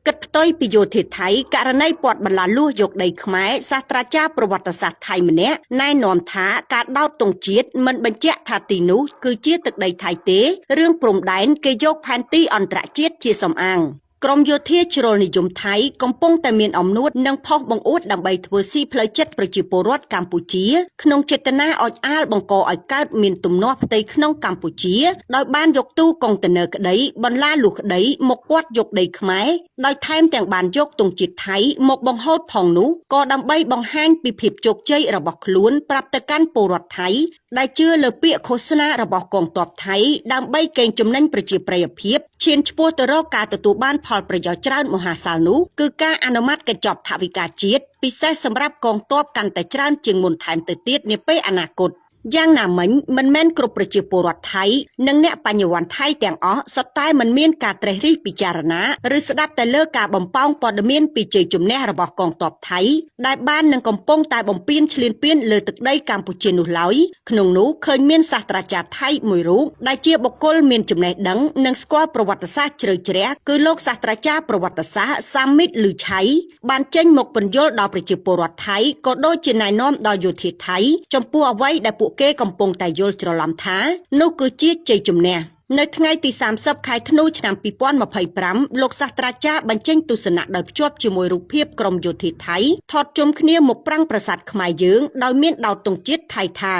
គិតផ្ទុយពីយោធាថៃករណីពាត់បន្លាលួសយកដីខ្មែរសាស្ត្រាចារ្យប្រវត្តិសាស្ត្រថៃម្នាក់ណែនាំថាការដោតទង់ជាតិមិនបញ្ជាក់ថាទីនោះគឺជាទឹកដីថៃទេរឿងព្រំដែនគេយកផែនទីអន្តរជាតិជាសំអាងក្រមយោធាជ្រុលនិយមថៃកំពុងតែមានអំនួតនិងផុសបង្អួតដើម្បីធ្វើស៊ីផ្លូវចិត្តប្រជាពលរដ្ឋកម្ពុជាក្នុងចេតនាអោចអាលបង្កឲ្យកើតមានទំនាស់ផ្ទៃក្នុងកម្ពុជាដោយបានយកទូកុងតឺន័រក្តីបន្លាលួសក្តីមកពាត់យកដីខ្មែរដោយថែមទាំងបានយកទង់ជាតិថៃមកបង្ហូតផងនោះក៏ដើម្បីបង្ហាញពីភាពជោគជ័យរបស់ខ្លួនប្រាប់ទៅកាន់ពលរដ្ឋថៃដែលជឿលើពាក្យឃោសនារបស់កងទ័ពថៃដើម្បីកេងចំណេញប្រជាប្រិយភាពឈានឆ្ពោះទៅរកការទទួលបានផលប្រយោជន៍ច្រើនមហាសាលនោះគឺការអនុម័តកញ្ចប់ថវិកាជាតិពិសេសសម្រាប់កងទ័ពកាន់តែច្រើនជាងមុនថែមទៅទៀតនាពេលអនាគតយ៉ាងណាមិញមិនមែនគ្រប់ប្រជាពលរដ្ឋថៃនិងអ្នកបញ្ញវន្តថៃទាំងអស់សុទ្ធតែមិនមានការត្រេះរិះពិចារណាឬស្ដាប់តែលើការបំផោងព័ត៌មានពីជ័យជំនះរបស់កងទ័ពថៃដែលបាននឹងកំពុងតែបំពេញឈ្លានពានលើទឹកដីកម្ពុជានោះឡើយក្នុងនោះឃើញមានសាស្ត្រាចារ្យថៃមួយរូបដែលជាបុគ្គលមានចំណេះដឹងនិងស្គាល់ប្រវត្តិសាស្ត្រជ្រៅជ្រះគឺលោកសាស្ត្រាចារ្យប្រវត្តិសាស្ត្រសាមិតលឺឆៃបានចេញមកពន្យល់ដល់ប្រជាពលរដ្ឋថៃក៏ដូចជាណែនាំដល់យោធាថៃចំពោះអ្វីដែលពួកគេកំពុងតែយល់ច្រឡំថានោះគឺជាជ័យជំនះនៅថ្ងៃទី30ខែធ្នូឆ្នាំ2025លោកសាស្ត្រាចារ្យបញ្ចេញទស្សនៈដោយភ្ជាប់ជាមួយរូបភាពក្រុមយោធាថៃថតជុំគ្នាមកប្រាំងប្រាសាទខ្មែរយើងដោយមានដោតទង់ជាតិថៃថា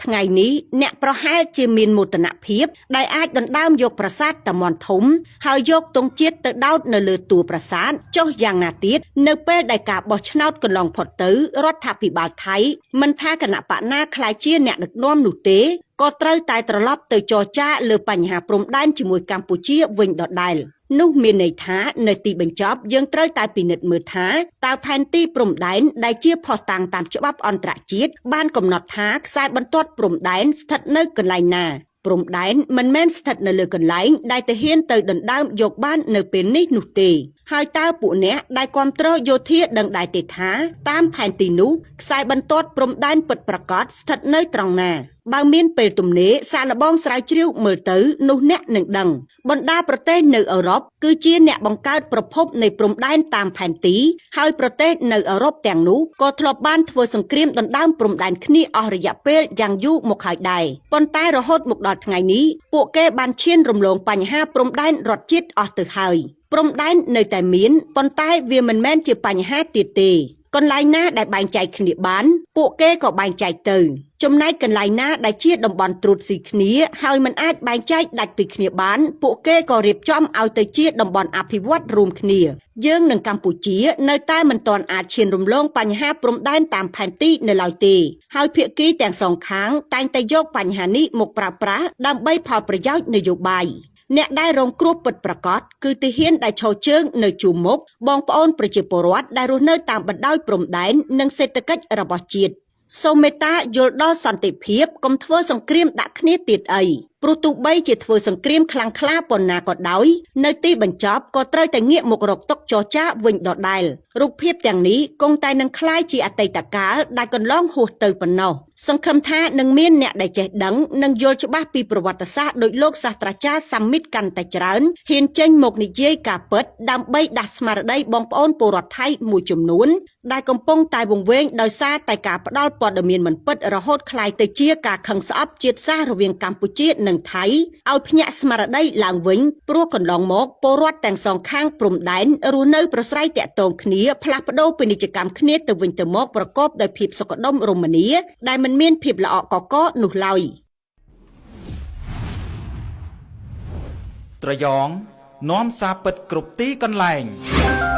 ថ្ងៃនេះអ្នកប្រហែលជាមានមោទនភាពដែលអាចដណ្ដើមយកប្រាសាទតាមាន់ធំហើយយកទង់ជាតិទៅដោតនៅលើតួប្រាសាទចុះយ៉ាងណាទៀតនៅពេលដែលការបោះឆ្នោតកន្លងផុតទៅរដ្ឋាភិបាលថៃមិនថាគណៈបកណាក្លាយជាអ្នកដឹកនាំនោះទេក៏ត្រូវតែត្រឡប់ទៅចរចាលើបញ្ហាព្រំដែនជាមួយកម្ពុជាវិញដដែលនោះមានន័យថានៅទីបញ្ចប់យើងត្រូវតែពិនិត្យមើលថាតើផែនទីព្រំដែនដែលជាភស្តុតាងតាមច្បាប់អន្តរជាតិបានកំណត់ថាខ្សែបន្ទាត់ព្រំដែនស្ថិតនៅកន្លែងណាព្រំដែនមិនមែនស្ថិតនៅលើកន្លែងដែលទាហានទៅដណ្ដើមយកបាននៅពេលនេះនោះទេហើយតើពួកអ្នកដែលគ្រប់គ្រងយោធាដឹងដែរទេថាតាមផែនទីនោះខ្សែបន្ទាត់ព្រំដែនពិតប្រាកដស្ថិតនៅត្រង់ណាបើមានពេលទំនេរសាកល្បងស្រាវជ្រាវមើលទៅនោះអ្នកនឹងដឹងបណ្ដាប្រទេសនៅអឺរ៉ុបគឺជាអ្នកបង្កើតប្រភពនៃព្រំដែនតាមផែនទីហើយប្រទេសនៅអឺរ៉ុបទាំងនោះក៏ធ្លាប់បានធ្វើសង្គ្រាមដណ្ដើមព្រំដែនគ្នាអស់រយៈពេលយ៉ាងយូរមកហើយដែរប៉ុន្តែរហូតមកដល់ថ្ងៃនេះពួកគេបានឈានរំលងបញ្ហាព្រំដែនរដ្ឋជាតិអស់ទៅហើយព្រំដែននៅតែមានប៉ុន្តែវាមិនមែនជាបញ្ហាទៀតទេកន្លែងណាដែលបែងចែកគ្នាបានពួកគេក៏បែងចែកទៅចំណែកកន្លែងណាដែលជាតំបន់ត្រួតស៊ីគ្នាហើយមិនអាចបែងចែកដាច់ពីគ្នាបានពួកគេក៏រៀបចំឲ្យទៅជាតំបន់អភិវឌ្ឍរួមគ្នាយើងនិងកម្ពុជានៅតែមិនទាន់អាចឈានរំលងបញ្ហាព្រំដែនតាមផែនទីនៅឡើយទេហើយភាគីទាំងសងខាងតែងតែយកបញ្ហានេះមកប្រើប្រាស់ដើម្បីផលប្រយោជន៍នយោបាយអ្នកដែលរងគ្រោះពិតប្រាកដគឺទាហានដែលឈរជើងនៅជួរមុខបងប្អូនប្រជាពលរដ្ឋដែលរស់នៅតាមបណ្ដោយព្រំដែននិងសេដ្ឋកិច្ចរបស់ជាតិសូមមេត្តាយល់ដល់សន្តិភាពកុំធ្វើសង្គ្រាមដាក់គ្នាទៀតអីព្រោះទោះបីជាធ្វើសង្គ្រាមខ្លាំងក្លាប៉ុណ្ណាក៏ដោយនៅទីបញ្ចប់ក៏ត្រូវតែងាកមករកតុចរចាវិញដដែលរូបភាពទាំងនេះគង់តែនឹងคล้ายជាអតីតកាលដែលកន្លងហួសទៅប៉ុណ្ណោះសង្ឃឹមថានឹងមានអ្នកដែលចេះដឹងនិងយល់ច្បាស់ពីប្រវត្តិសាស្ត្រដោយលោកសាស្ត្រាចារ្យសាមិតកាន់តែច្រើនហ៊ានចេញមកនិយាយការពិតដើម្បីដាស់ស្មារតីបងប្អូនពលរដ្ឋថៃមួយចំនួនដែលកំពុងតែវង្វេងដោយសារតែការផ្ដាល់ព័ត៌មានមិនពិតរហូតคล้ายទៅជាការខឹងស្អប់ជាតិសាសន៍រវាងកម្ពុជានិងថៃឲ្យភ្ញាក់ស្មារតីឡើងវិញព្រោះកន្លងមកពលរដ្ឋទាំងសងខាងព្រំដែនរស់នៅប្រស្រ័យតាក់ទងគ្នាផ្លាស់ប្ដូរពាណិជ្ជកម្មគ្នាទៅវិញទៅមកប្រកបដោយភាពសុខដុមរមនាដែលមិនមានភាពល្អក់កកនោះឡើយត្រយងនាំសារពិតគ្រប់ទីកន្លែង